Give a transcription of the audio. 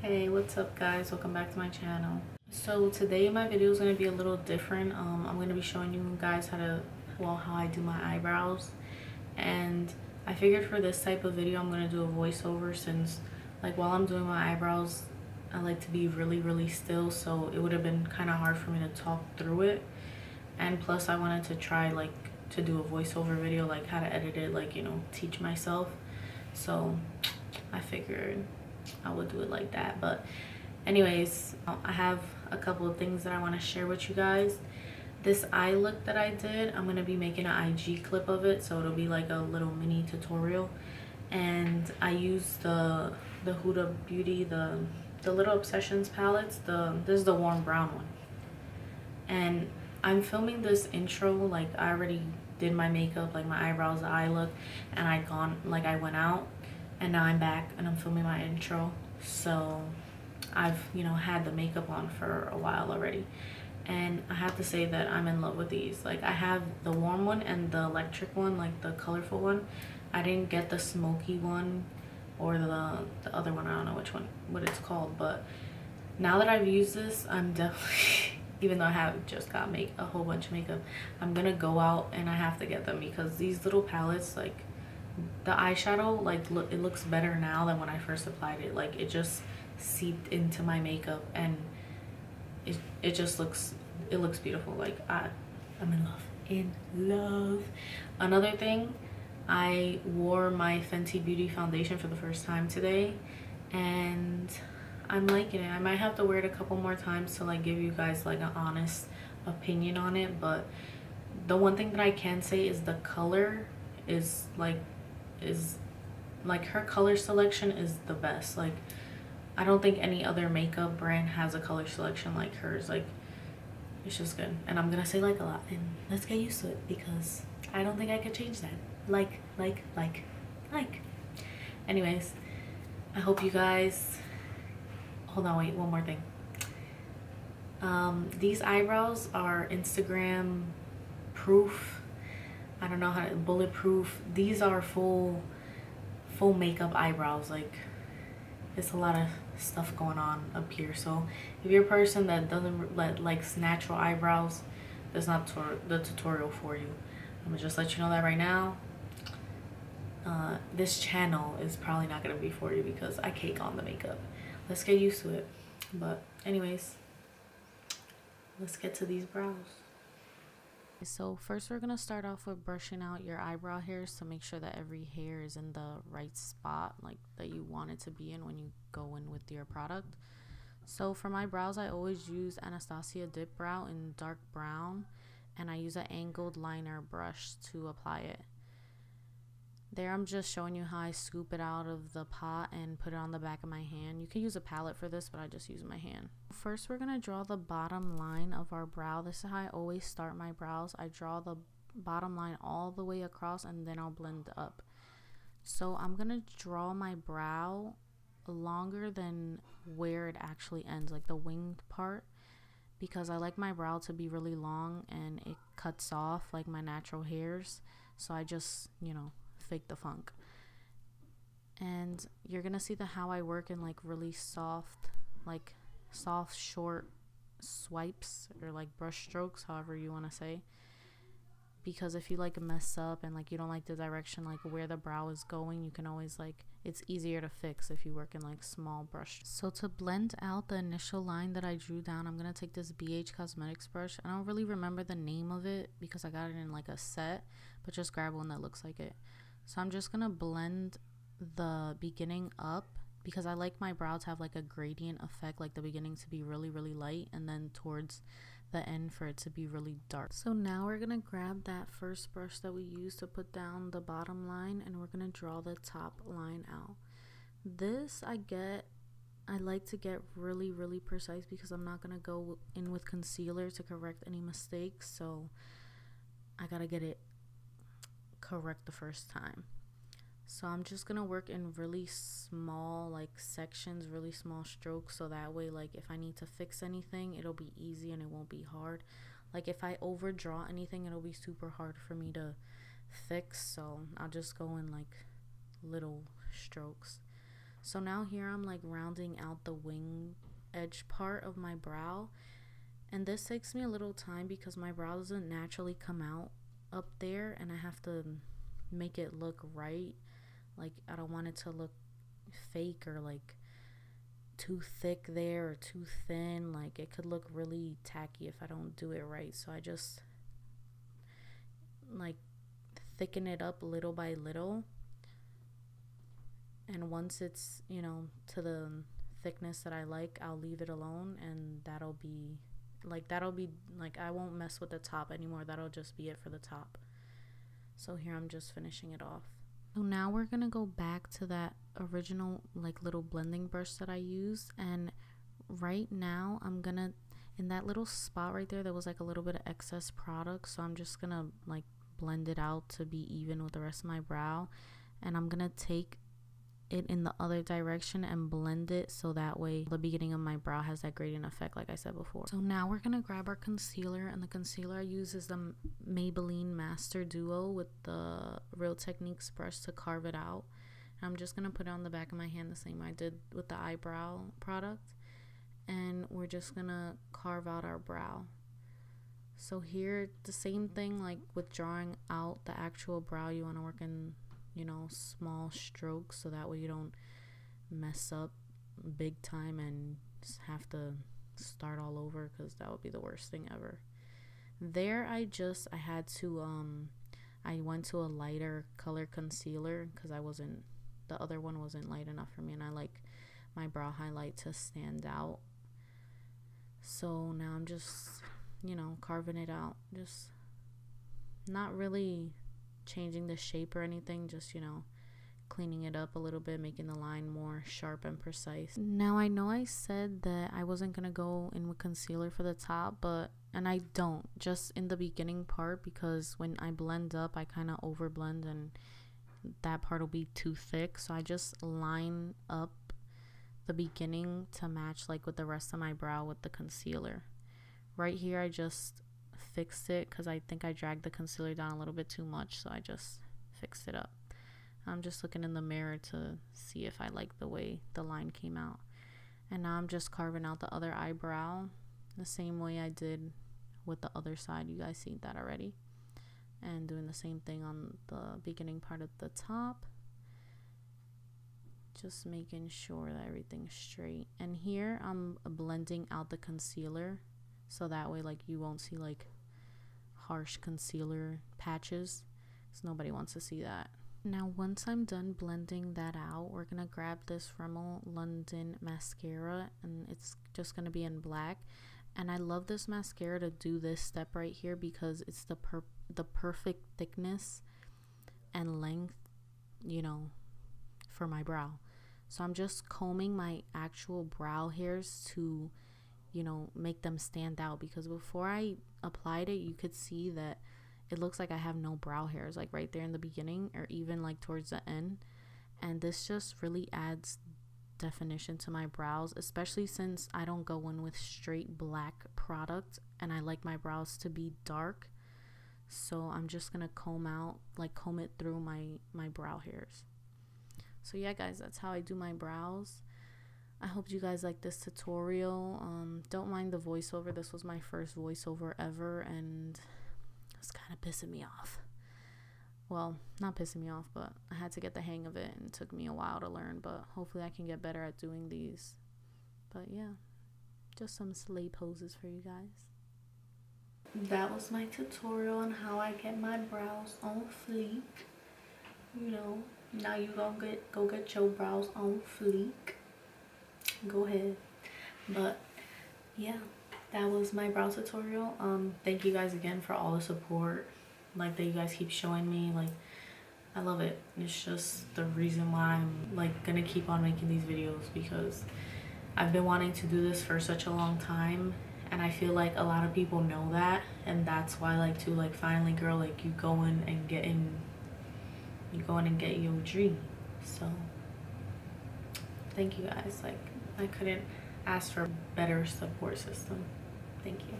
Hey, what's up guys? Welcome back to my channel. So today my video is going to be a little different. I'm going to be showing you guys how I do my eyebrows. And I figured for this type of video I'm going to do a voiceover since like while I'm doing my eyebrows I like to be really still, so it would have been kind of hard for me to talk through it. And plus I wanted to try like to do a voiceover video, like how to edit it, like, you know, teach myself. So I figured I would do it like that. But anyways, I have a couple of things that I want to share with you guys. This eye look that I did, I'm going to be making an IG clip of it, so it'll be like a little mini tutorial. And I use the Huda Beauty, the Little Obsessions palettes. This is the warm brown one. And I'm filming this intro, like I already did my makeup, like my eyebrows, the eye look, and I went out, and now I'm back and I'm filming my intro. So I've, you know, had the makeup on for a while already, and I have to say that I'm in love with these. Like I have the warm one and the electric one, like the colorful one. I didn't get the smoky one or the other one. I don't know what it's called, but now that I've used this, I'm definitely even though I have just got a whole bunch of makeup, I'm gonna go out and I have to get them, because these little palettes, like the eyeshadow, like it looks better now than when I first applied it. Like it just seeped into my makeup and it just looks beautiful. Like I'm in love. Another thing, I wore my Fenty Beauty foundation for the first time today and I'm liking it. I might have to wear it a couple more times to like give you guys like an honest opinion on it, but the one thing that I can say is the color is her color selection is the best. Like I don't think any other makeup brand has a color selection like hers. Like it's just good. And I'm gonna say like a lot, and let's get used to it because I don't think I could change that. Like anyways, I hope you guys, hold on, wait, one more thing. These eyebrows are Instagram proof. I don't know how to, bulletproof. These are full makeup eyebrows. Like it's a lot of stuff going on up here, so if you're a person that likes natural eyebrows, that's not the tutorial for you. I'm gonna just let you know that right now. This channel is probably not gonna be for you because I cake on the makeup. Let's get used to it. But anyways, let's get to these brows. So first we're gonna start off with brushing out your eyebrow hairs to make sure that every hair is in the right spot, like that you want it to be in when you go in with your product. So for my brows, I always use Anastasia Dip Brow in dark brown, and I use an angled liner brush to apply it. There I'm just showing you how I scoop it out of the pot and put it on the back of my hand. You can use a palette for this, but I just use my hand. First we're going to draw the bottom line of our brow. This is how I always start my brows. I draw the bottom line all the way across and then I'll blend up. So I'm going to draw my brow longer than where it actually ends, like the winged part, because I like my brow to be really long and it cuts off like my natural hairs. So I just, you know, fake the funk. And you're gonna see how I work in like really soft short swipes, or like brush strokes, however you want to say, because if you like mess up and like you don't like the direction, like where the brow is going, you can always like, it's easier to fix if you work in like small brush. So to blend out the initial line that I drew down, I'm gonna take this BH Cosmetics brush. I don't really remember the name of it because I got it in like a set, but just grab one that looks like it. So I'm just gonna blend the beginning up because I like my brow to have like a gradient effect, like the beginning to be really light and then towards the end for it to be really dark. So now we're gonna grab that first brush that we used to put down the bottom line and we're gonna draw the top line out. This I like to get really precise because I'm not gonna go in with concealer to correct any mistakes, so I gotta get it correct the first time. So I'm just gonna work in really small like sections, really small strokes, so that way like if I need to fix anything, it'll be easy and it won't be hard. Like if I overdraw anything, it'll be super hard for me to fix, so I'll just go in like little strokes. So now here I'm like rounding out the wing edge part of my brow, and this takes me a little time because my brow doesn't naturally come out up there, and I have to make it look right. Like I don't want it to look fake or like too thick there or too thin. Like it could look really tacky if I don't do it right. So I just like thicken it up little by little, and once it's, you know, to the thickness that I like, I'll leave it alone, and that'll be like I won't mess with the top anymore. That'll just be it for the top. So here I'm just finishing it off. So now we're gonna go back to that original like little blending brush that I used, and right now I'm gonna, in that little spot right there was like a little bit of excess product, so I'm just gonna like blend it out to be even with the rest of my brow, and I'm gonna take it in the other direction and blend it so that way the beginning of my brow has that gradient effect like I said before. So now we're gonna grab our concealer, and the concealer I use is the Maybelline Master Duo with the Real Techniques brush to carve it out. And I'm just gonna put it on the back of my hand the same way I did with the eyebrow product, and we're just gonna carve out our brow. So here the same thing like with drawing out the actual brow, you want to work in, you know, small strokes so that way you don't mess up big time and have to start all over, because that would be the worst thing ever. There I had to I went to a lighter color concealer because the other one wasn't light enough for me, and I like my brow highlight to stand out. So now I'm just, you know, carving it out, just not really changing the shape or anything, just, you know, cleaning it up a little bit, making the line more sharp and precise. Now I know I said that I wasn't gonna go in with concealer for the top, and I don't, just in the beginning part, because when I blend up I kind of over blend and that part will be too thick, so I just line up the beginning to match like with the rest of my brow with the concealer. Right here I just fixed it because I think I dragged the concealer down a little bit too much, so I just fixed it up. I'm just looking in the mirror to see if I like the way the line came out. And now I'm just carving out the other eyebrow the same way I did with the other side. You guys seen that already. And doing the same thing on the beginning part of the top. Just making sure that everything's straight. And here I'm blending out the concealer, so that way like you won't see like harsh concealer patches, because nobody wants to see that. Now once I'm done blending that out, we're gonna grab this Rimmel London mascara, and it's just gonna be in black. And I love this mascara to do this step right here because it's the perfect thickness and length, you know, for my brow. So I'm just combing my actual brow hairs to, you know, make them stand out, because before I applied it you could see that it looks like I have no brow hairs, like right there in the beginning or even like towards the end. And this just really adds definition to my brows, especially since I don't go in with straight black product and I like my brows to be dark. So I'm just gonna comb it through my brow hairs. So yeah guys, that's how I do my brows. I hope you guys like this tutorial. Don't mind the voiceover. This was my first voiceover ever and it's kind of pissing me off. Well, not pissing me off, but I had to get the hang of it and it took me a while to learn, but hopefully I can get better at doing these. But yeah, just some slay poses for you guys. That was my tutorial on how I get my brows on fleek. You know, now you gonna go get your brows on fleek. Go ahead. But yeah, that was my brow tutorial. Thank you guys again for all the support like that you guys keep showing me. Like, I love it. It's just the reason why I'm like gonna keep on making these videos, because I've been wanting to do this for such a long time, and I feel like a lot of people know that, and that's why like finally girl, like you go in and get your dream. So thank you guys. Like, I couldn't ask for a better support system. Thank you.